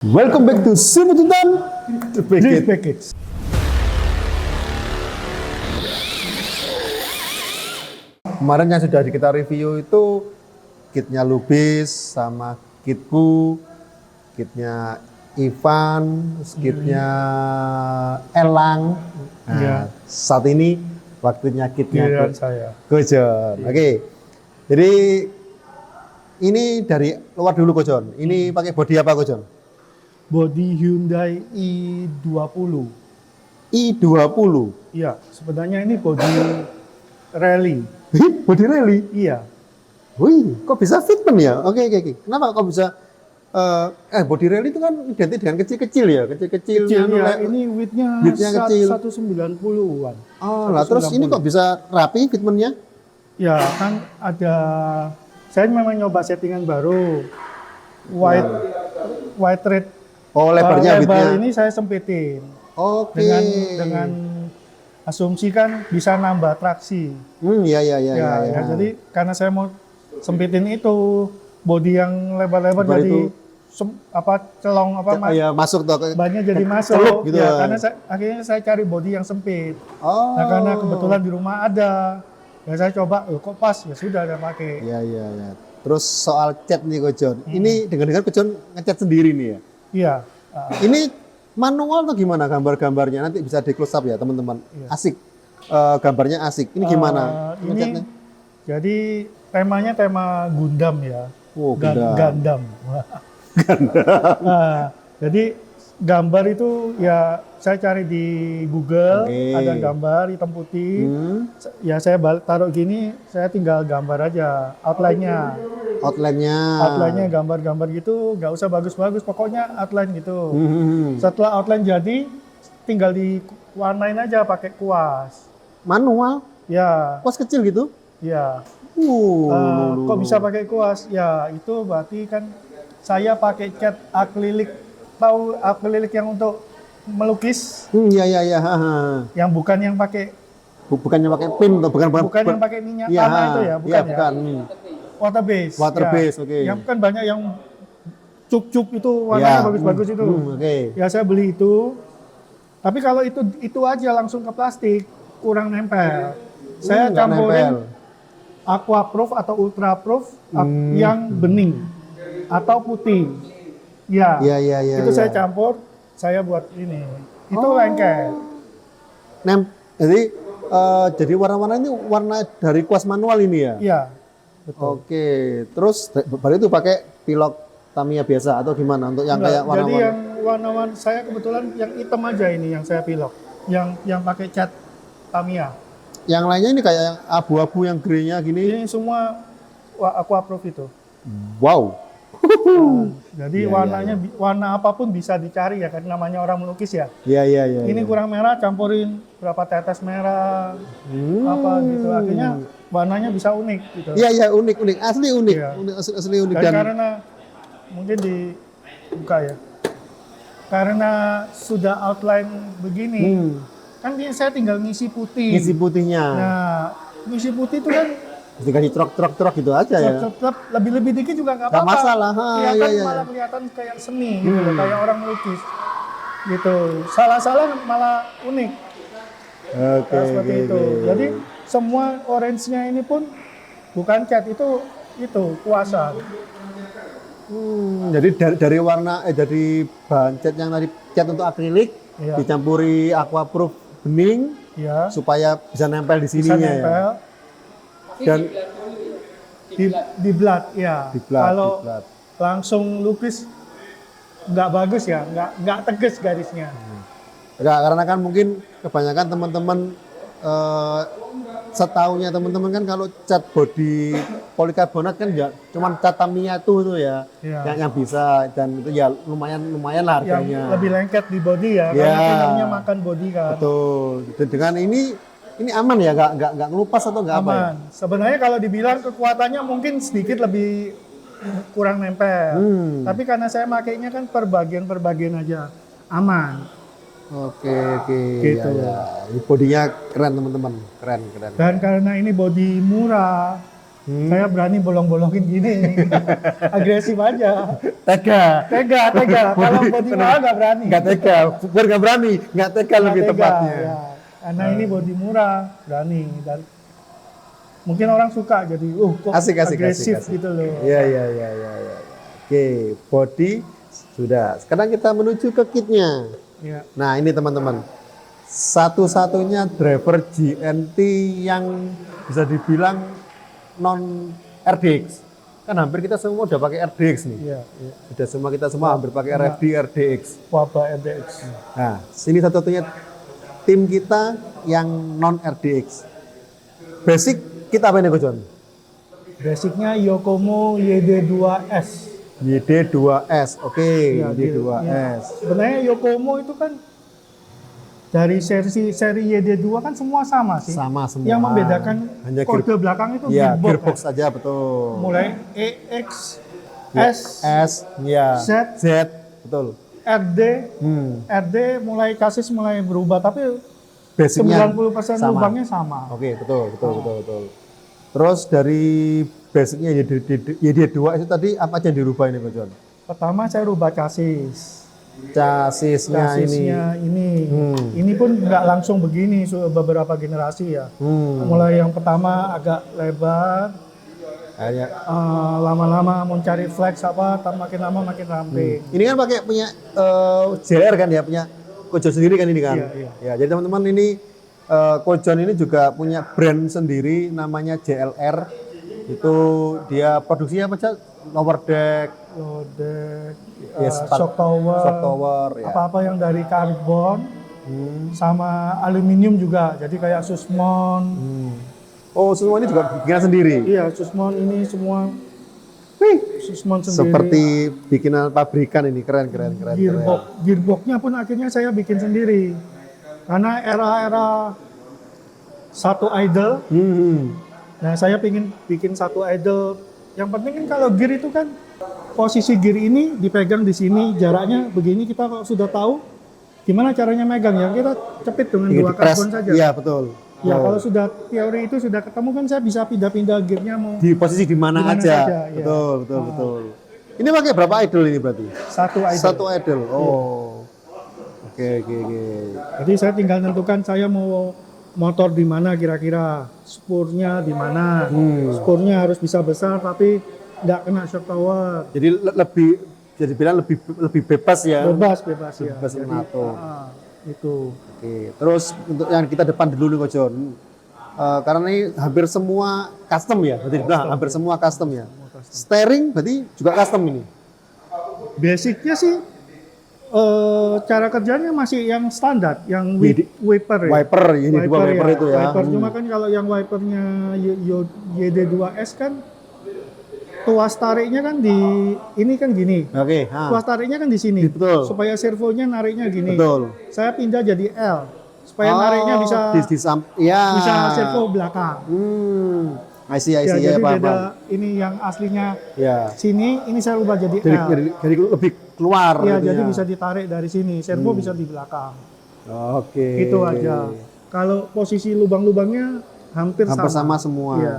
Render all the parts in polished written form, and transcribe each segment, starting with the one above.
Welcome back to Sebutan Drift Package. Kemarin yang sudah kita review itu kitnya Lubis sama kitku, kitnya Ivan, kitnya Elang. Nah, Ya. saat ini waktunya kitnya Giliran saya. Kojon. Oke. Jadi ini dari luar dulu Kojon. Ini pakai bodi apa Kojon? Bodi Hyundai i20. i20. Iya, sebenarnya ini bodi rally. Bodi rally. Iya. Wih, kok bisa fitment ya? Oke. Kenapa kok bisa body rally itu kan identik dengan kecil-kecil ya, kecil-kecil. Kecil ya, ini widthnya kecil. 190-an. Oh, lah terus ini kok bisa rapi fitmentnya? Ya, kan ada, saya memang nyoba settingan baru. Wide red. Oh, lebarnya widthnya. Lebar ini saya sempitin. Oke. Dengan asumsi kan bisa nambah traksi. Iya. Ya, jadi karena saya mau sempitin itu, bodi yang lebar-lebar Lebar jadi itu. celong Ya, masuk tuh. bannya jadi masuk. Celup gitu. Ya, karena akhirnya saya cari bodi yang sempit. Oh. Nah, karena kebetulan di rumah ada, ya saya coba, kok pas, ya sudah ada pakai. Iya. Terus soal cat nih Kojon. Ini dengar-dengar Kojon ngecat sendiri nih ya. Iya. Ini manual atau gimana gambar-gambarnya? Nanti bisa di close up ya teman-teman. Iya. Asik. Gambarnya asik. Ini gimana? Ngecatnya? Ini jadi temanya tema Gundam ya. Oh, Gundam. Gundam. Nah, jadi gambar itu ya saya cari di Google, Oke. ada gambar hitam putih. Ya saya taruh gini, saya tinggal gambar aja outline-nya. Outline-nya. Outline-nya gambar-gambar gitu, nggak usah bagus-bagus, pokoknya outline gitu. Hmm. Setelah outline jadi, tinggal diwarnain aja pakai kuas. Manual? Ya, Kuas kecil gitu? ya. Lulu. Kok bisa pakai kuas? Ya, itu berarti kan saya pakai cat akrilik. Tahu akrilik yang untuk melukis, Iya. yang bukan yang pakai Bukannya pakai pin atau bukan yang pakai minyak Iya, tanah itu ya, bukan ya. bukan. Water base. Water ya. base, oke. Yang kan banyak yang cuk-cuk itu warnanya Iya. bagus-bagus itu. Oke. Ya saya beli itu. Tapi kalau itu aja langsung ke plastik, kurang nempel. Saya Nggak campurin nempel. aquaproof atau ultraproof yang bening atau putih. Ya. Iya. Itu saya campur, saya buat ini. Itu lengket. Jadi warna-warna ini warna dari kuas manual ini ya? Iya. Betul. Oke. Terus baru itu pakai pilok Tamiya biasa atau gimana untuk yang Enggak, kayak jadi warna-warna? yang warna-warna saya kebetulan yang hitam aja ini yang saya pilok. Yang pakai cat Tamiya. Yang lainnya ini kayak yang abu-abu yang grey-nya gini. Ini semua aquaproof itu. Wow. Jadi Iya, warnanya warna apapun bisa dicari ya kan, namanya orang melukis ya. Iya. Ini kurang merah, campurin berapa tetes merah apa gitu. Akhirnya warnanya bisa unik gitu. Iya, unik. Asli unik. Iya. Asli unik. Dan karena mungkin dibuka ya. Karena sudah outline begini, kan saya tinggal ngisi putih. isi putihnya. Nah, ngisi putih itu kan Dikasih trok gitu aja ya. tetap lebih-lebih dikit juga nggak Nggak apa-apa. masalah. Iya kan Iya. malah kelihatan kayak seni gitu loh, kayak orang melukis. Gitu. Salah-salah malah unik. Oke. Nah, seperti itu. Jadi semua orange-nya ini pun bukan cat, itu kuasa. Jadi dari warna dari bahan cat yang tadi cat untuk akrilik Iya. dicampuri aquaproof bening Ya. supaya bisa nempel di Bisa sininya ya. nempel Dan di blad ya. Di blad, Kalau di blad. langsung lukis nggak bagus ya, nggak tegas garisnya. enggak, karena kan mungkin kebanyakan teman-teman setaunya teman-teman kan kalau cat body polikarbonat kan ya cuman cat Tamiya tuh ya. Iya. Yang bisa dan itu ya lumayan lah Yang harganya. lebih lengket di body ya, Ya. karena filmnya makan body kan. Betul. Dan dengan ini aman ya, nggak ngelupas atau nggak apa ya? Aman. Sebenarnya kalau dibilang kekuatannya mungkin sedikit lebih kurang nempel. Tapi karena saya makainya kan per bagian aja, aman. Oke. Gitu. Ya. Ini bodinya keren teman-teman, keren. Dan karena ini body murah, Saya berani bolong-bolongin gini. Agresif aja. Tega. Tega. Kalau body mahal nggak berani. Nggak tega, bukan nggak berani, nggak tega lebih Nggak tega, tepatnya. ya. Karena ini body murah, berani. Dan mungkin orang suka jadi, kok Asik. agresif gitu loh. Iya. Oke, body sudah. Sekarang kita menuju ke kitnya. Ya. Nah ini teman-teman, satu-satunya driver GNT yang bisa dibilang non RDX. Kan hampir kita semua udah pakai RDX nih. Iya. Sudah kita semua hampir pakai RFD, RDX. Wabah RDX. Nah, sini satu-satunya tim kita yang non RDX. Basic kita apa ini, Ko John? Basicnya Yokomo YD2S. YD2S, oke, Ya, YD2S. ya. Sebenarnya Yokomo itu kan dari seri YD2 kan semua sama sih. Sama semua. Yang membedakan hanya kode belakang itu ya, gearbox. gearbox saja, betul. Mulai EX, Ya, S, ya, Z, betul. RD, Hmm. RD mulai kasis mulai berubah tapi Basicnya 90% sama. lubangnya sama. Oke, betul. Terus dari basicnya YD2 itu tadi apa aja yang dirubah ini, Ko John? Pertama saya rubah kasis. Chassisnya ini. Ini pun nggak langsung begini beberapa generasi ya. Hmm. Mulai yang pertama agak lebar, Kayaknya. lama-lama mau cari flex makin lama makin ramping. Ini kan pakai punya JLR kan ya, punya Ko John sendiri kan ini kan. Iya. Ya, jadi teman-teman ini Ko John ini juga punya brand sendiri namanya JLR. Itu dia produksinya apa aja? Lower deck, Lodek, Yes, shock tower, ya. apa-apa yang dari karbon sama aluminium juga. Jadi kayak Susmon. Oh, semua ini juga bikinan sendiri. Iya, Susmon ini semua Susmon sendiri. Seperti bikinan pabrikan ini, keren. Gearboxnya pun akhirnya saya bikin sendiri. Karena era-era satu idle, nah saya pengen bikin satu idle. Yang penting kan kalau gear itu kan posisi gear ini dipegang di sini, jaraknya begini, kita kalau sudah tahu gimana caranya megang ya, kita cepit dengan Ingin dua dipres. karbon saja. Iya, betul. Ya kalau sudah teori itu sudah ketemu kan saya bisa pindah-pindah gearnya mau Di posisi di mana Di mana aja. saja, iya. Betul. Ini pakai berapa idle ini berarti? satu idle. Satu idle. Oh. Oke. Jadi saya tinggal tentukan saya mau motor di mana kira-kira, spurnya di mana. Spurnya harus bisa besar tapi nggak kena shock tower. Jadi jadi bilang lebih bebas ya. Bebas ya. Bebas Jadi, mengatur. itu. Oke. Terus untuk yang kita depan dulu nih, Ko John. Karena ini hampir semua custom ya. Berarti hampir semua custom ya. Steering berarti juga custom ini. Basicnya sih cara kerjanya masih yang standar, yang wiper ya. Wiper, ini dua wiper itu ya. Wiper. Cuma kan kalau yang wipernya YD2S kan tuas tariknya kan di ini kan gini. Oke. Tuas tariknya kan di sini. Betul. Supaya servonya nariknya gini. Betul. Saya pindah jadi L supaya nariknya bisa ya. bisa servo belakang. I see, Ya, jadi paham. beda ini yang aslinya Ya. sini, ini saya ubah jadi L. Jadi lebih keluar. Ya, gitu jadi ya. bisa ditarik dari sini, servo bisa di belakang. Oke. Itu aja. Kalau posisi lubang-lubangnya hampir sama semua. Iya.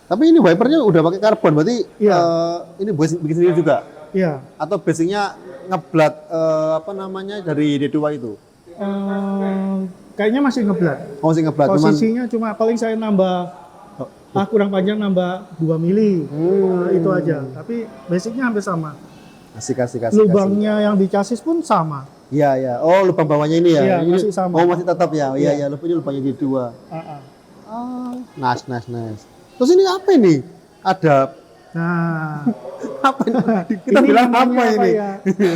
Tapi ini wipernya udah pakai karbon, berarti Iya. ini bikin sendiri juga? Iya. Atau basicnya ngeblat apa namanya dari D2 itu? Kayaknya masih ngeblat. Oh, masih ngeblat. Posisinya cuma paling saya nambah kurang panjang nambah 2 mili. Itu aja. Tapi basicnya hampir sama. Asik. Lubangnya yang di chassis pun sama. Iya. Oh, lubang bawahnya ini ya? Iya, Ini- masih sama. Oh, masih tetap ya? Iya. Iya. Ini lubangnya D2. Ah. Nice. Terus ini apa ini? Ada Nah, apa ini? Kita Ini bilang namanya apa ini? ya?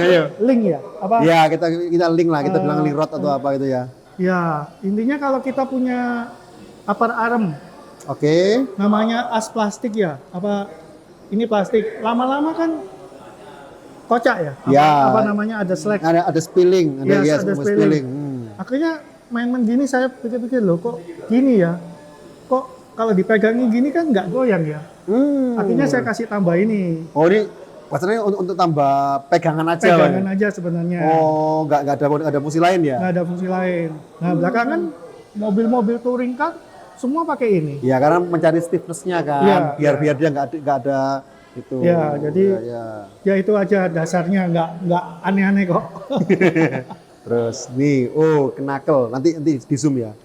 Ayo. link ya? Apa? Ya, kita link lah, kita bilang link rod atau apa gitu ya. Ya, intinya kalau kita punya upper arm, Oke. namanya as plastik ya, apa ini plastik, lama-lama kan kocak ya? Ya. Apa namanya ada slack. Ada spilling, ada Yes, ada semua spilling. spilling. Akhirnya main-main gini saya pikir-pikir loh kok gini ya, kok kalau dipegangin gini kan nggak goyang ya. Akhirnya saya kasih tambah ini. Oh, ini maksudnya untuk tambah pegangan aja. Pegangan Bang? aja sebenarnya. Oh, nggak ada fungsi lain ya? Nggak ada fungsi lain. Nah belakangan mobil-mobil touring car semua pakai ini. Ya karena mencari stiffness-nya kan, Iya, biar dia nggak ada itu. Ya, jadi ya itu aja dasarnya, nggak aneh-aneh kok. Terus nih, knuckle, nanti di zoom ya.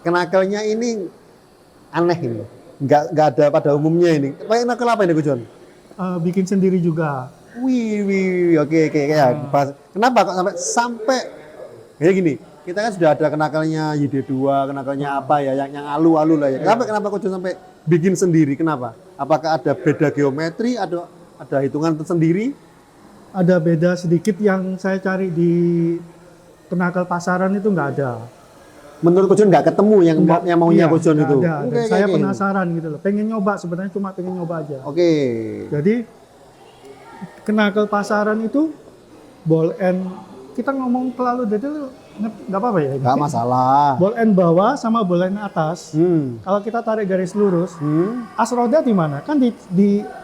Knuckle-nya ini aneh ini, nggak ada pada umumnya ini. Pakai knuckle apa ini, Ko Jon? Bikin sendiri juga. Wih, oke ya. Kenapa kok sampai kayak gini? Kita kan sudah ada knuckle-nya YD2, knuckle-nya apa ya, yang alu-alu lah ya. Kenapa Ko Jon sampai bikin sendiri? Kenapa? Apakah ada beda geometri, ada hitungan tersendiri? Ada beda sedikit yang saya cari di knuckle pasaran itu nggak ada. Menurut Ko Jon nggak ketemu yang maunya Ko Jon itu? Ada. Dan saya penasaran gitu loh, pengen nyoba, sebenarnya cuma pengen nyoba aja. Oke. Jadi knuckle pasaran itu ball end, kita ngomong terlalu detail nggak apa-apa ya? Nggak masalah. Ball end bawah sama ball end atas. Kalau kita tarik garis lurus, as roda di mana? Kan di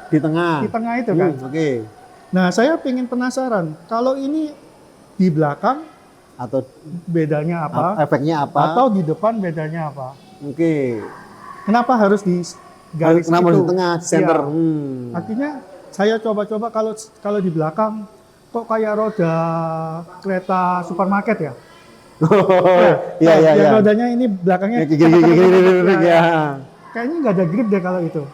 tengah. Di tengah itu kan. Oke. Nah, saya pengen penasaran, kalau ini di belakang atau bedanya apa? Efeknya apa? Atau di depan bedanya apa? Oke. Kenapa harus di garis kenapa itu? di tengah, di center? Ya. Artinya saya coba-coba kalau di belakang kok kayak roda kereta supermarket ya? Iya. Rodanya ini belakangnya ya. Kayaknya nggak ada grip deh kalau itu.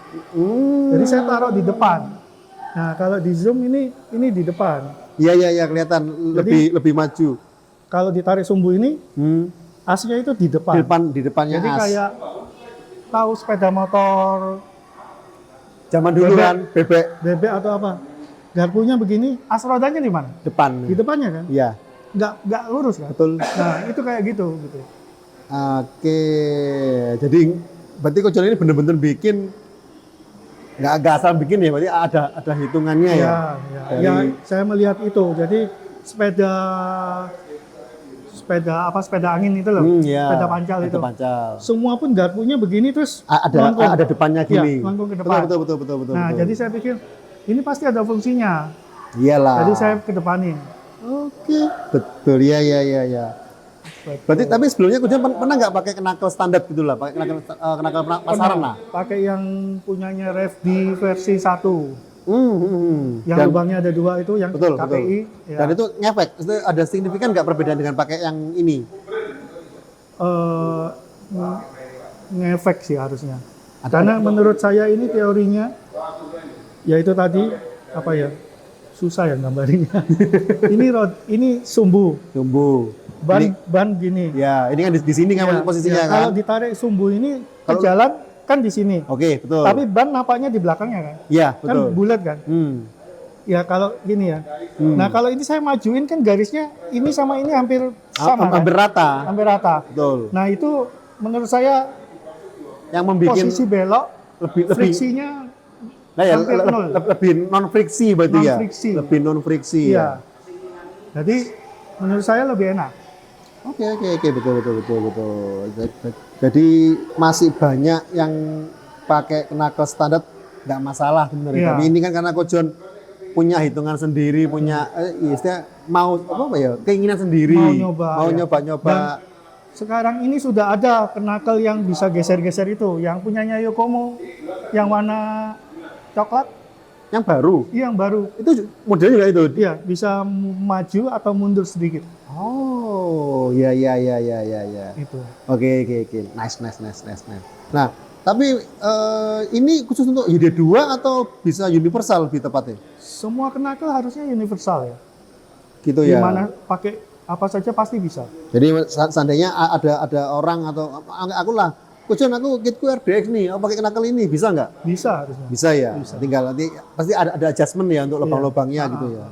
Jadi saya taruh di depan. Nah, kalau di zoom ini di depan. Iya kelihatan lebih maju. Kalau ditarik sumbu ini, asnya itu di depan. Di depannya jadi as. kayak tahu sepeda motor zaman dulu kan bebek atau apa. Garpunya begini, as rodanya di mana? Depan. Di depannya kan? Iya. Nggak lurus kan? Betul. Nah, itu kayak gitu. Oke. Jadi berarti Ko Jon ini bener-bener bikin nggak asal bikin ya, berarti ada hitungannya ya. Ya, saya melihat itu. Jadi sepeda angin itu loh, sepeda pancal itu. Semua pun garpunya begini terus ada depannya gini. Melengkung ke depan. Betul. Nah, jadi saya pikir ini pasti ada fungsinya. Iyalah. Jadi saya kedepanin. Oke. Betul, ya. Berarti tapi sebelumnya Ko Jon pernah nggak pakai knuckle standar gitu lah, pakai knuckle pasaran lah? Pakai yang punyanya Rev di versi 1. Yang lubangnya ada 2 itu yang betul, KPI. Betul. Ya. Dan itu ngefek, itu ada signifikan nggak perbedaan dengan pakai yang ini? Ngefek sih harusnya. Karena menurut saya ini teorinya, yaitu tadi apa ya? Susah ya gambarnya. ini sumbu. Ban gini. Ya, ini kan di sini kan posisinya kan. Kalau ditarik sumbu ini ke jalan kan di sini. Oke, betul. Tapi ban nampaknya di belakangnya kan. Iya, betul. Kan bulat kan. Ya kalau gini ya. Nah, kalau ini saya majuin kan garisnya ini sama ini hampir sama. Hampir rata. Hampir rata. Betul. Nah, itu menurut saya yang membuat posisi belok lebih friksinya lebih non friksi berarti ya. Lebih non friksi ya. Jadi menurut saya lebih enak. Oke, betul. Jadi masih banyak yang pakai knuckle standar nggak masalah sebenarnya. Tapi ini kan karena Ko Jon punya hitungan sendiri, punya istilah keinginan sendiri, mau nyoba. Sekarang ini sudah ada knuckle yang bisa geser-geser itu, yang punyanya Yokomo, yang warna coklat. Yang baru? Iya, yang baru. Itu modelnya juga itu? Iya, bisa maju atau mundur sedikit. Oh, ya. Itu. Oke. Nice. Nah, tapi ini khusus untuk YD2 atau bisa universal lebih tepatnya? Semua knuckle harusnya universal ya. Gitu ya. Dimana pakai apa saja pasti bisa. Jadi seandainya ada orang atau aku lah, Ko Jon, aku kitku RDX nih, aku pakai knuckle ini, bisa nggak? Bisa harusnya. Bisa ya. Bisa. Tinggal nanti pasti ada adjustment ya untuk lubang-lubangnya gitu ya.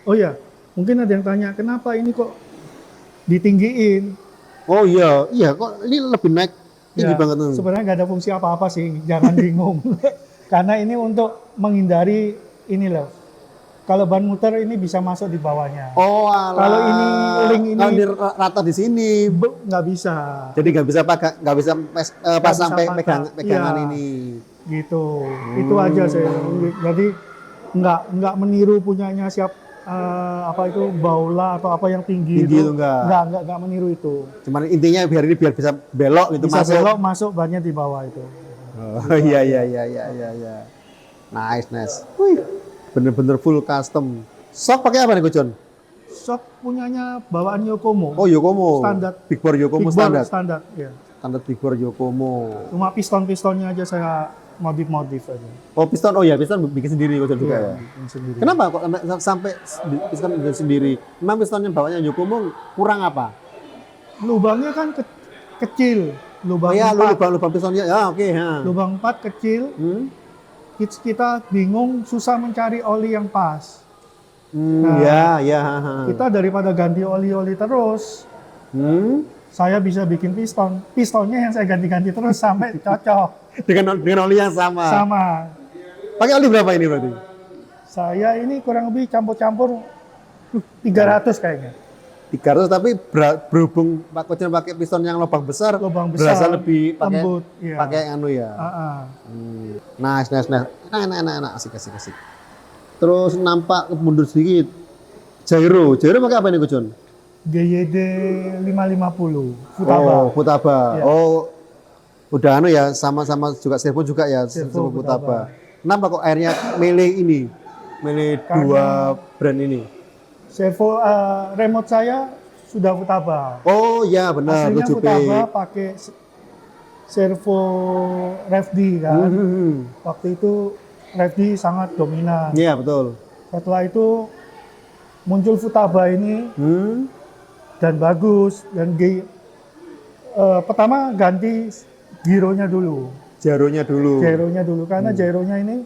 Oh ya, mungkin ada yang tanya kenapa ini kok ditinggiin? Oh iya kok ini lebih naik tinggi banget tuh. Sebenarnya nggak ada fungsi apa-apa sih, jangan bingung. Karena ini untuk menghindari ini loh. Kalau ban muter ini bisa masuk di bawahnya. Oh, alah. Kalau ini link ini rata di sini, nggak bisa. Jadi nggak bisa pasang pegangan ini. Gitu. Itu aja saya. Jadi nggak meniru punyanya apa itu baula atau apa yang tinggi, Tinggi itu itu enggak. enggak meniru itu. Cuman intinya biar bisa belok gitu Bisa masuk. belok masuk bannya di bawah itu. Oh, iya. Nice. Wih, bener-bener full custom. Sok pakai apa nih, Kojon? Shock punyanya bawaan Yokomo. Oh, Yokomo. Standar. Big bore Yokomo Big bore standar. standar, ya. Standar big bore Yokomo. Cuma piston-pistonnya aja saya modif aja. Oh, piston. Oh ya, piston bikin sendiri Kojon juga ya. Bikin sendiri. Kenapa kok sampai piston bikin sendiri? Memang pistonnya bawahnya Yokomo kurang apa? Lubangnya kan kecil. Oh Lubang ya, 4. lubang pistonnya. Ya, oke, ha. Lubang 4 kecil. Hmm? Kita bingung, susah mencari oli yang pas. Ya. Kita daripada ganti oli terus, saya bisa bikin piston. Pistonnya yang saya ganti-ganti terus sampai cocok. Dengan oli yang sama. Sama. Pakai oli berapa ini berarti? Saya ini kurang lebih campur-campur 300 kayaknya. 300 tapi berhubung Pak Kojon pakai piston yang lubang besar, berasa lebih pakai lembut, iya. pakai anu ya. Nice. Enak, asik. Terus nampak mundur sedikit. Gyro pakai apa ini Kojon? GYD 550 Futaba. Oh, Futaba. Iya. Oh, udah anu ya, sama-sama juga servo juga ya, servo Futaba. Kenapa kok akhirnya milih dua brand ini? Servo remote saya sudah Futaba. Oh ya benar, Aslinya 7P. Futaba pakai servo RevD kan. Waktu itu RevD sangat dominan. Iya betul. Setelah itu muncul Futaba ini dan bagus dan pertama ganti gyronya dulu. Gyronya dulu Karena gyronya ini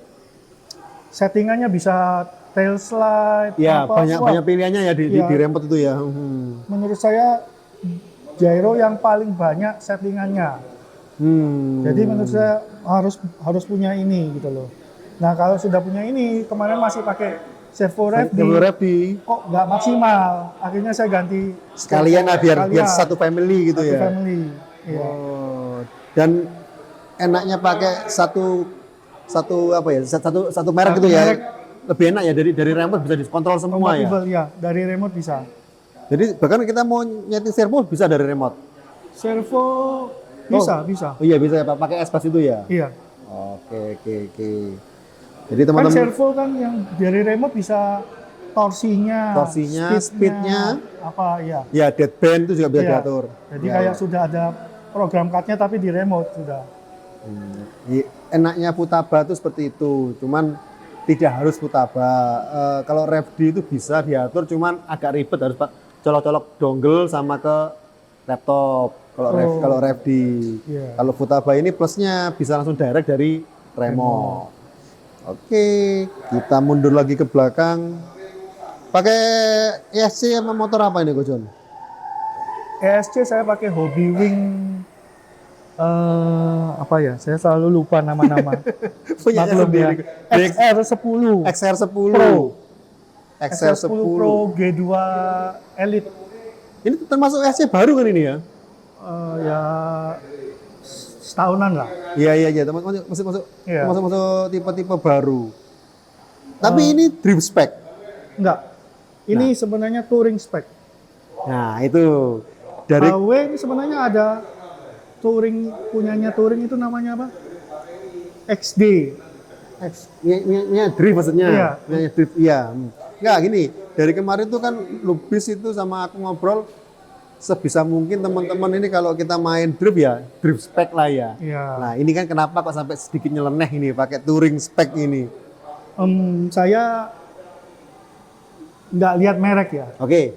settingannya bisa tail slide. Ya apa, banyak pilihannya ya di remote itu ya. Menurut saya gyro yang paling banyak settingannya. Jadi menurut saya harus punya ini gitu loh. Nah kalau sudah punya ini, kemarin masih pakai servo RevD, kok nggak maksimal. Akhirnya saya ganti sekalian lah biar satu family gitu satu ya. Family. Iya. Oh, dan enaknya pakai satu merek gitu ya. Merek. Lebih enak ya dari remote bisa dikontrol semua ya. Compatible ya, dari remote bisa. Jadi bahkan kita mau nyeting servo bisa dari remote. Servo bisa. Oh iya bisa ya Pak, pakai espas itu ya. Iya. Oke. Jadi Kan teman-teman servo kan yang dari remote bisa torsinya, speednya, apa ya. Ya deadband itu juga bisa Iya. diatur. Jadi Ya, kayak sudah ada program card-nya tapi di remote sudah. Enaknya Futaba itu seperti itu, cuman tidak harus Futaba. Kalau RevD itu bisa diatur, cuman agak ribet harus colok-colok dongle sama ke laptop. Kalau RevD, Iya. kalau Futaba ini plusnya bisa langsung direct dari remote. Oke, kita mundur lagi ke belakang. Pakai ESC sama motor apa ini, Kojon? ESC saya pakai Hobby Wing. Apa ya? Saya selalu lupa nama-nama. Punyanya Maklum ya. sendiri. XR10. XR10 Pro. XR10 Pro G2 Elite. Ini termasuk ESC baru kan ini ya? Ya setahunan lah. Iya, teman-teman masuk Iya. tipe-tipe baru. Tapi ini drift spec. Enggak. Ini sebenarnya touring spec. Nah, itu dari HW ini sebenarnya ada punyanya touring itu namanya apa? XD. Ini drift maksudnya. Iya. Punyanya drift, iya. Enggak gini, dari kemarin tuh kan Lubis itu sama aku ngobrol sebisa mungkin teman-teman ini kalau kita main drift ya, drift spec lah ya. Iya. Nah, ini kan kenapa kok sampai sedikit nyeleneh ini pakai touring spec ini. Saya nggak lihat merek ya. Oke.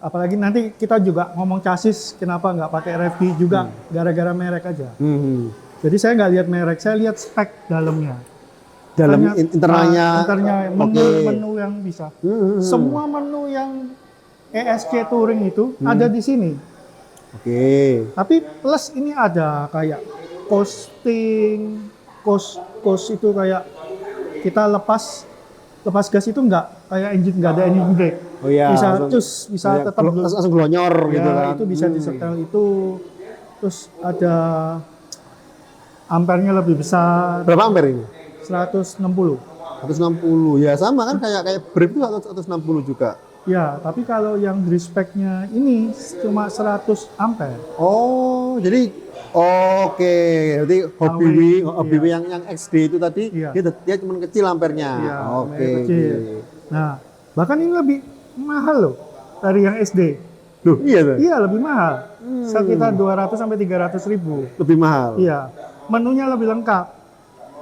Apalagi nanti kita juga ngomong chassis, kenapa nggak pakai RevD juga, gara-gara merek aja. Jadi saya nggak lihat merek, saya lihat spek dalamnya. Dalam internalnya. Menu yang bisa. Semua menu yang ESC Touring itu ada di sini. Oke. Tapi plus ini ada kayak coasting, coast itu kayak kita lepas gas itu nggak kayak engine, nggak ada engine brake. Oh iya. Bisa tetap langsung glonyor ya, gitu kan. itu bisa disetel itu. Terus ada ampernya lebih besar. Berapa ampere ini? 160. 160. Ya sama kan kayak Brave itu 160 juga. Ya, tapi kalau yang Drispec-nya ini cuma 100 ampere. Oh, jadi oke. Jadi Hobi Iya. yang XD itu tadi Iya. dia cuma kecil ampernya. Iya, Oke. kecil. Nah, bahkan ini lebih mahal loh dari yang SD. Loh, iya tuh. Iya, lebih mahal. Sekitar 200 sampai 300 ribu. Lebih mahal. Iya, menunya lebih lengkap.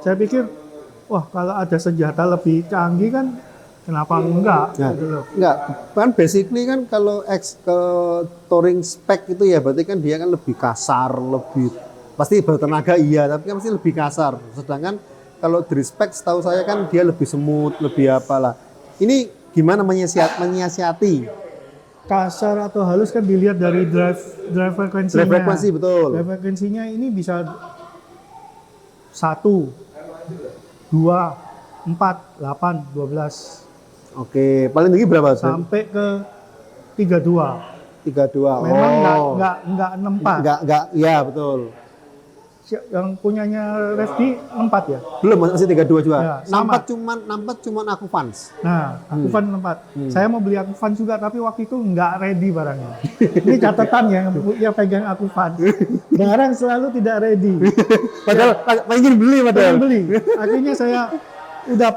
Saya pikir, wah kalau ada senjata lebih canggih kan, kenapa enggak? Nah, Gitu loh. enggak, kan basically kan kalau ke touring spec itu ya berarti kan dia kan lebih kasar, lebih pasti bertenaga iya, tapi kan pasti lebih kasar. Sedangkan kalau Drispec setahu saya kan dia lebih semut, lebih apalah. Ini gimana menyiasati? Kasar atau halus kan dilihat dari drive frekuensinya. Drive frekuensi, betul. Drive frekuensinya ini bisa 1, 2, 4, 8, 12 Oke, paling tinggi berapa? sampai ke 32. 32. Memang Oh. enggak 64. Enggak, iya betul. Yang punyanya Refdi 64 ya. Belum masih 32 juga. Ya, sama. Nampak cuman aku fans. Nah, aku Van 4. Saya mau beli aku Van juga tapi waktu itu nggak ready barangnya. Ini catatan yang pegang aku Van. Barang selalu tidak ready. Padahal pengen beli Pengen beli. Akhirnya saya udah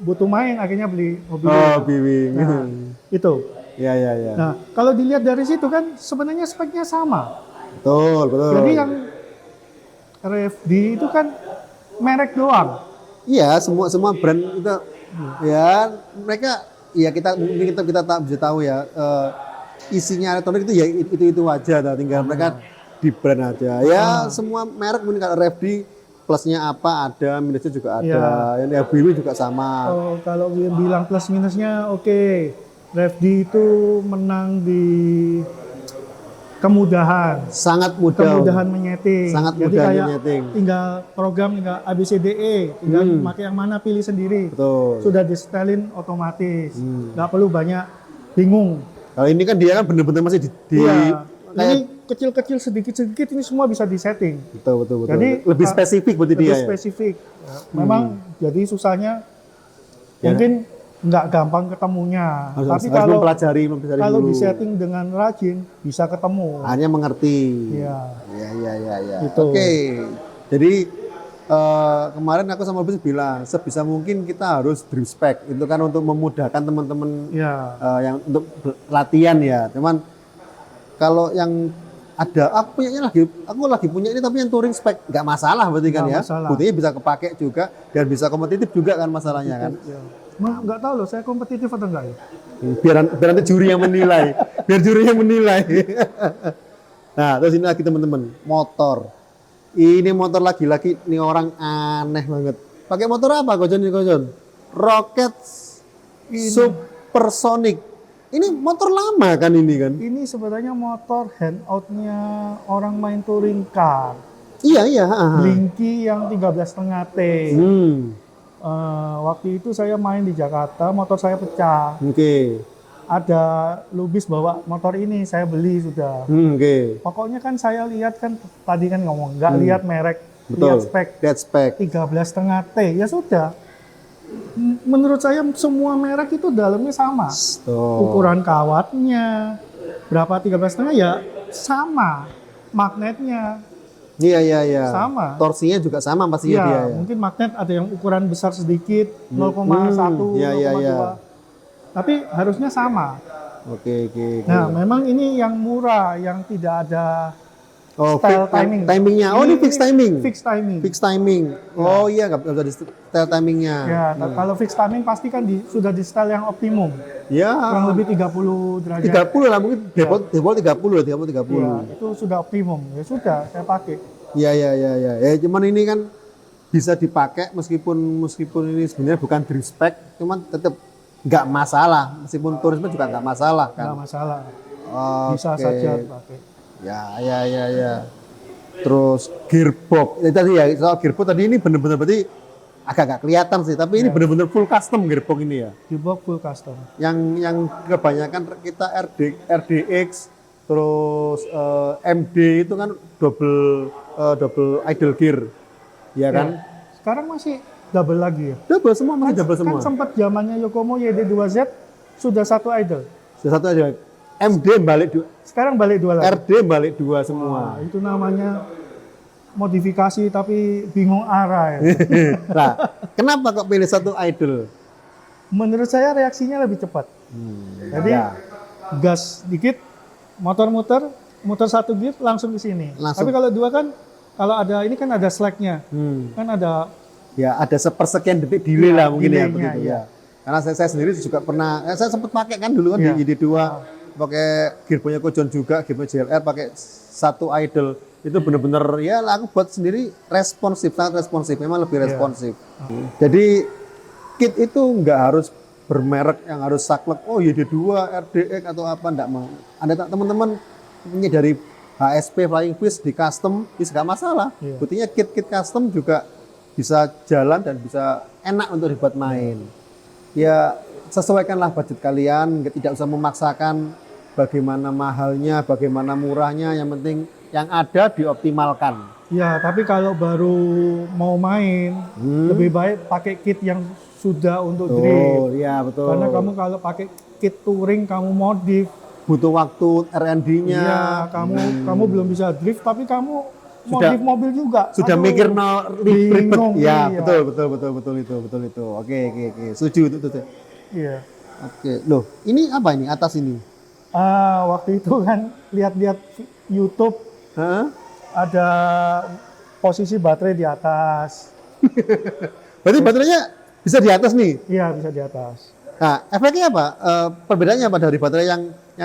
butuh main akhirnya beli mobil. Oh, Biwing. Nah, itu. Ya, ya, ya. Nah, kalau dilihat dari situ kan sebenarnya speknya sama. Betul, betul. Jadi yang RFD itu kan merek doang. Iya, semua brand itu ya mereka ya mungkin kita tak bisa tahu ya isinya elektronik itu ya itu aja, tinggal mereka di brand aja. Ya semua merek mungkin kalau RFD plusnya apa ada, minusnya juga ada. Yang BW juga sama. Oh, kalau bilang plus minusnya oke. RFD itu menang di kemudahan. Sangat mudah. Kemudahan menyeting. Sangat Jadi mudah kayak menyeting. tinggal program tinggal ABCDE, tinggal pakai yang mana pilih sendiri. Betul. Sudah di-setelin otomatis. Nggak perlu banyak bingung. Kalau ini kan dia kan benar-benar masih Iya. kayak Ini kecil-kecil sedikit-sedikit ini semua bisa disetting. betul. Jadi lebih spesifik berarti lebih dia ya. spesifik. Memang jadi susahnya mungkin nggak gampang ketemunya. Tapi Harus kalau mempelajari kalau dulu. disetting dengan rajin bisa ketemu. Akhirnya mengerti. Iya. Ya. Itu. Oke. Jadi kemarin aku sama Bus bilang sebisa mungkin kita harus Drispec itu kan untuk memudahkan teman-teman Iya. yang untuk latihan ya. Cuman kalau yang ada aku lagi punya ini tapi yang touring spec nggak masalah berarti kan Nggak ya. masalah. Buktinya bisa kepake juga dan bisa kompetitif juga kan masalahnya kan. Iya. Nggak tahu loh, saya kompetitif atau enggak ya? Biar nanti juri yang menilai. Biar juri yang menilai. Nah, terus ini lagi teman-teman, motor. Ini motor lagi-lagi ini orang aneh banget. Pakai motor apa Kojon? Rocket Supersonic. Ini motor lama kan ini kan? Ini sebenarnya motor handout-nya orang main touring car. Iya. Blinky yang 13,5 T. Waktu itu saya main di Jakarta, motor saya pecah. Oke. Ada lubis bawa motor ini, saya beli sudah. Oke. Pokoknya kan saya lihat kan tadi kan ngomong nggak lihat merek, Betul. lihat spek Lihat spek. 13,5 T. Ya sudah. Menurut saya semua merek itu dalamnya sama. Ukuran kawatnya berapa 13,5 ya sama. Magnetnya Iya. sama. Torsinya juga sama pastinya Iya, dia ya. mungkin magnet ada yang ukuran besar sedikit, 0,1, Iya. 0,2. Tapi harusnya sama. Oke. Nah, memang ini yang murah, yang tidak ada Oh, style timing. timingnya. Oh, ini fix timing. Fix timing. Fix timing. Oh iya, nggak bisa di setel timingnya. Ya, kalau fix timing pasti kan sudah di style yang optimum. Ya. Kurang lebih 30 derajat. 30 lah mungkin default 30 ya, 30. Ya, itu sudah optimum. Ya sudah, saya pakai. Iya. Ya, cuman ini kan bisa dipakai meskipun ini sebenarnya bukan Drispec, cuman tetap nggak masalah. Meskipun turisme juga nggak masalah kan. Nggak masalah. Oke. Bisa saja dipakai. Ya. Terus gearbox. Tadi ya, soal gearbox tadi ini benar-benar berarti agak nggak kelihatan sih, tapi ini benar-benar full custom gearbox ini ya. Gearbox full custom. Yang kebanyakan kita RDX terus MD itu kan double idle gear. Ya kan? Sekarang masih double lagi ya. Double semua, masih double semua. Kan sempat zamannya Yokomo YD2Z sudah satu idle. Sudah satu aja. MD balik 2, Sekarang balik 2 lagi. RD balik 2 semua. Itu namanya modifikasi tapi bingung arah ya. Nah, kenapa kok pilih satu idle? Menurut saya reaksinya lebih cepat. Jadi Ya. gas dikit, motor muter satu gear langsung ke sini. Langsung. Tapi kalau dua kan, kalau ada ini kan ada slacknya, kan ada. Ya ada sepersekian detik delay lah mungkin ya delaynya, begitu ya. ya. Karena saya sendiri juga pernah, saya sempat pakai kan dulu kan Iya. di YD2, pakai gearboxnya Kojon juga, gearbox JLR pakai satu idle. Itu bener-bener ya aku buat sendiri responsif, sangat responsif, memang lebih responsif. Jadi kit itu nggak harus bermerek yang harus saklek, oh YD2, RDX atau apa, enggak mau. Ada teman-teman punya dari HSP Flying Fish di custom, itu nggak masalah. Iya. Buktinya kit-kit custom juga bisa jalan dan bisa enak untuk dibuat main. Ya sesuaikanlah budget kalian, tidak usah memaksakan bagaimana mahalnya, bagaimana murahnya, yang penting yang ada dioptimalkan. Ya, tapi kalau baru mau main, lebih baik pakai kit yang sudah untuk drift. Ya betul. Karena kamu kalau pakai kit touring, kamu modif, butuh waktu R&D-nya. ya kamu belum bisa drift, tapi kamu Sudah- modif mobil juga. Sudah Aduh, mikir ribet. bingung, Ya, iya. betul itu. Oke. Setuju itu. Iya. Oke. Loh, ini apa ini atas ini? Waktu itu kan lihat-lihat YouTube Hah? ada posisi baterai di atas. Berarti baterainya bisa di atas nih. Iya, bisa di atas. Nah, efeknya apa? Perbedaannya apa dari baterai yang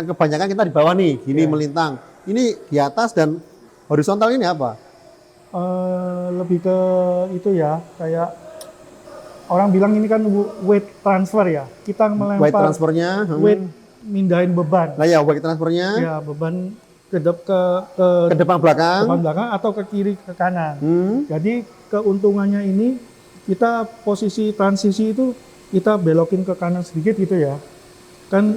kebanyakan kita di bawah nih, gini Iya. melintang. Ini di atas dan horizontal ini apa? Lebih ke itu ya, kayak orang bilang ini kan weight transfer ya. Kita Weight melempar transfernya. weight mindahin beban. Nah ya, weight transfernya Ya, beban ke ke depan belakang. depan belakang atau ke kiri ke kanan. Jadi keuntungannya ini kita posisi transisi itu kita belokin ke kanan sedikit gitu ya. Kan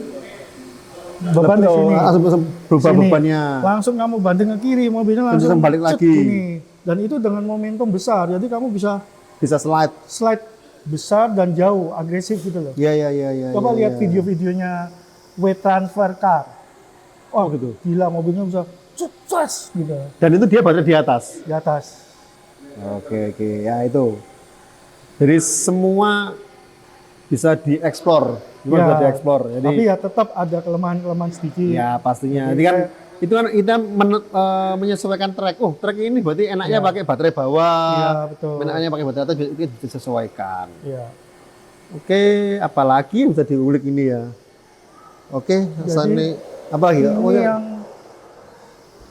beban di sini. Langsung berubah Sini. bebannya. Langsung kamu banting ke kiri, mobilnya langsung balik cet lagi. gini. Dan itu dengan momentum besar. Jadi kamu bisa Bisa slide. slide besar dan jauh, agresif gitu loh. Iya. Coba lihat video-videonya weight transfer car. Oh gitu. Gila, mobilnya bisa sukses gitu Dan itu dia baterai di atas. di atas. Oke, ya itu. Jadi semua bisa dieksplor, bisa dieksplor. Jadi Tapi ya tetap ada kelemahan-kelemahan sedikit. ya pastinya. Jadi Jadi kan itu kan kita menyesuaikan track. Oh, track ini berarti enaknya pakai baterai bawah. Iya, betul. Enaknya pakai baterai atas itu disesuaikan. Iya. Oke, apalagi yang bisa diulik ini ya. Oke, Sani apa lagi? Ini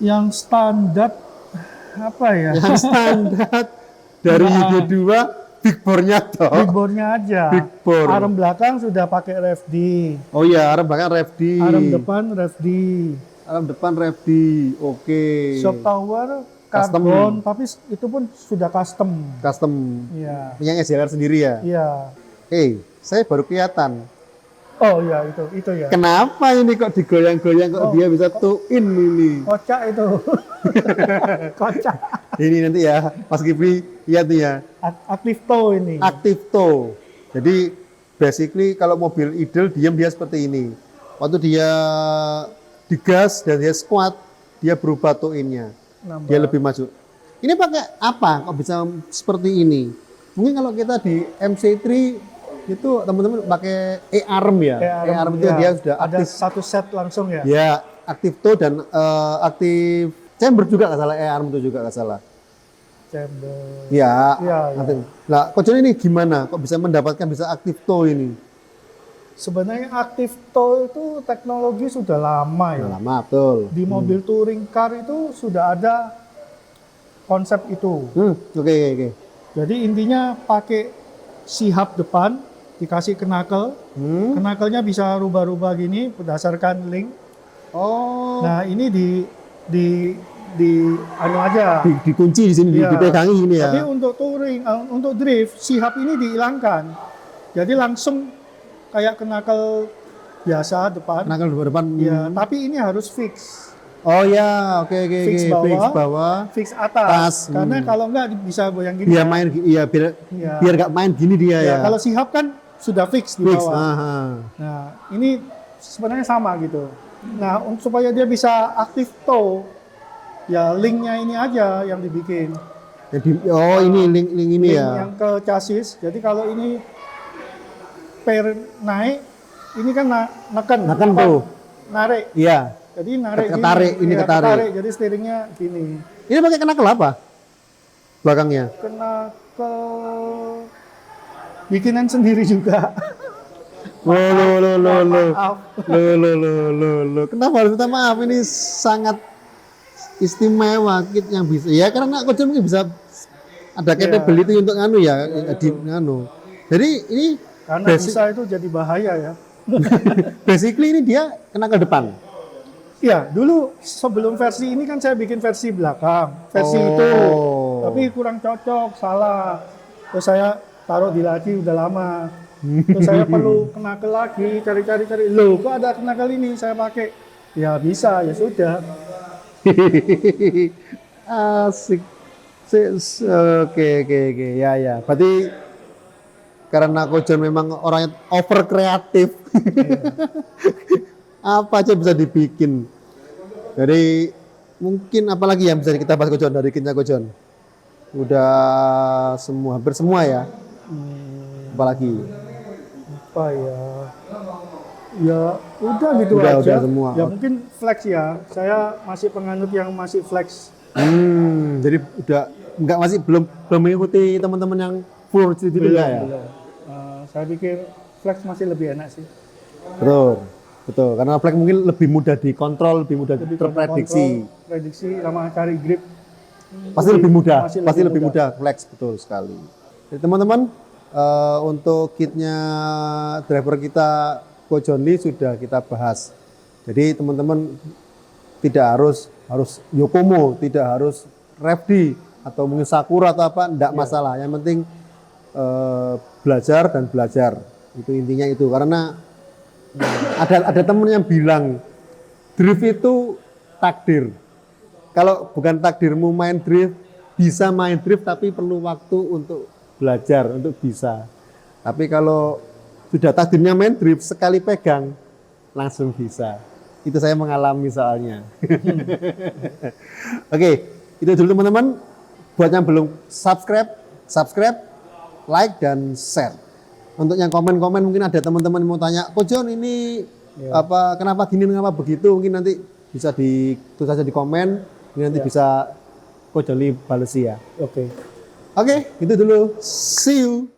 yang standar apa ya? Yang standar dari YD2 big bore-nya toh. Big bore-nya aja. Big bore. Arm belakang sudah pakai rev D. Oh iya, arm belakang rev D. Arm depan rev D. Arm depan rev D. Oke. Shock tower Custom. karbon, tapi itu pun sudah custom. Custom. Iya. Punya SLR sendiri ya? Iya. Saya baru kelihatan. Oh iya, itu ya. Kenapa ini kok digoyang-goyang kok dia bisa in ini? Kocak itu. Kocak. Ini nanti ya, Mas Kipri lihat nih ya. Aktif tow ini. Active tow. Jadi basically kalau mobil idle diam dia seperti ini. Waktu dia digas dan dia squat, dia berubah tow in-nya. Dia lebih maju. Ini pakai apa kok bisa seperti ini? Mungkin kalau kita di MC3 itu teman-teman pakai e-arm ya. E-arm itu ya. dia sudah ada aktif. satu set langsung ya. Ya, aktif tow dan aktif chamber juga nggak salah, e-arm itu juga nggak salah. Chamber. Ya, Iya, aktif. Nah, Kojon ini gimana? Kok bisa mendapatkan bisa aktif tow ini? Sebenarnya aktif tow itu teknologi sudah lama ya. Udah lama, betul. Di mobil touring car itu sudah ada konsep itu. Oke. Jadi intinya pakai sihab depan, dikasih knuckle. Knuckle-nya bisa rubah-rubah gini berdasarkan link. Oh. Nah, ini di anu aja. Dikunci di sini, Iya. dipegangi ini ya. Tapi untuk touring, untuk drift, sihab ini dihilangkan. Jadi langsung kayak knuckle biasa depan. Knuckle di depan. Ya, tapi ini harus fix. Oh ya, oke oke Fix oke. bawah. Fix bawah. Fix atas. Tas, Karena kalau enggak bisa goyang gini. Biar kan. main, iya Iya. biar gak main gini dia Ya, ya. kalau sihab kan sudah fix di Fix, bawah. aha. Nah, ini sebenarnya sama gitu. Nah, supaya dia bisa aktif tow, ya linknya ini aja yang dibikin. Oh ini link ini Link ya. yang ke chassis. Jadi kalau ini pair naik, ini kan neken. Neken apa? tuh. Narik. Iya. Jadi narik Ketarik, gini. ini Iya, ketarik. Jadi steeringnya gini. Ini pakai knuckle apa? Belakangnya. Kena ke bikinan sendiri juga. Lo. Maaf. Lo. Kenapa harus minta maaf? Ini sangat istimewa kit yang bisa. Ya karena Kojo mungkin bisa ada capability untuk nganu ya, di nganu. Jadi ini Karena basic, bisa itu jadi bahaya ya. basically ini dia kena ke depan. Iya, dulu sebelum versi ini kan saya bikin versi belakang, versi Oh. itu. Tapi kurang cocok, salah. Terus saya taruh di laci udah lama. Terus saya perlu kenakel lagi, cari. Loh, kok ada kenakel ini saya pakai? Ya bisa, ya sudah. Asik. Oke. Ya. Berarti karena Kojo memang orangnya over kreatif. Apa aja bisa dibikin. Jadi mungkin apalagi yang bisa kita bahas Kojon dari kitnya Kojon. Udah hampir semua ya. Apalagi? Apa ya? Ya udah gitu Udah aja. semua. Ya mungkin flex ya. Saya masih penganut yang masih flex. Jadi udah belum mengikuti teman-teman yang full gitu enggak ya? Belum. Saya pikir flex masih lebih enak sih. Betul. Karena flag mungkin lebih mudah dikontrol, lebih mudah terprediksi. Kontrol, prediksi sama cari grip. Pasti lebih mudah. Masih Pasti lebih mudah flex, betul sekali. Jadi teman-teman, untuk kitnya driver kita Kojo Lee sudah kita bahas. Jadi teman-teman tidak harus Yokomo, tidak harus Revdi atau mungkin Sakura atau apa, enggak masalah. Yang penting belajar dan belajar. Itu intinya itu. Karena ada temen yang bilang drift itu takdir. Kalau bukan takdirmu main drift, bisa main drift tapi perlu waktu untuk belajar, untuk bisa. Tapi kalau sudah takdirnya main drift, sekali pegang langsung bisa. Itu saya mengalami soalnya. Oke, itu dulu teman-teman. Buat yang belum subscribe, like dan share. Untuk yang komen-komen mungkin ada teman-teman yang mau tanya, Kojon ini kenapa gini, kenapa begitu, mungkin nanti bisa tulis saja di komen, nanti bisa Kojon Lee balesi ya. Oke. Oke, itu dulu. See you.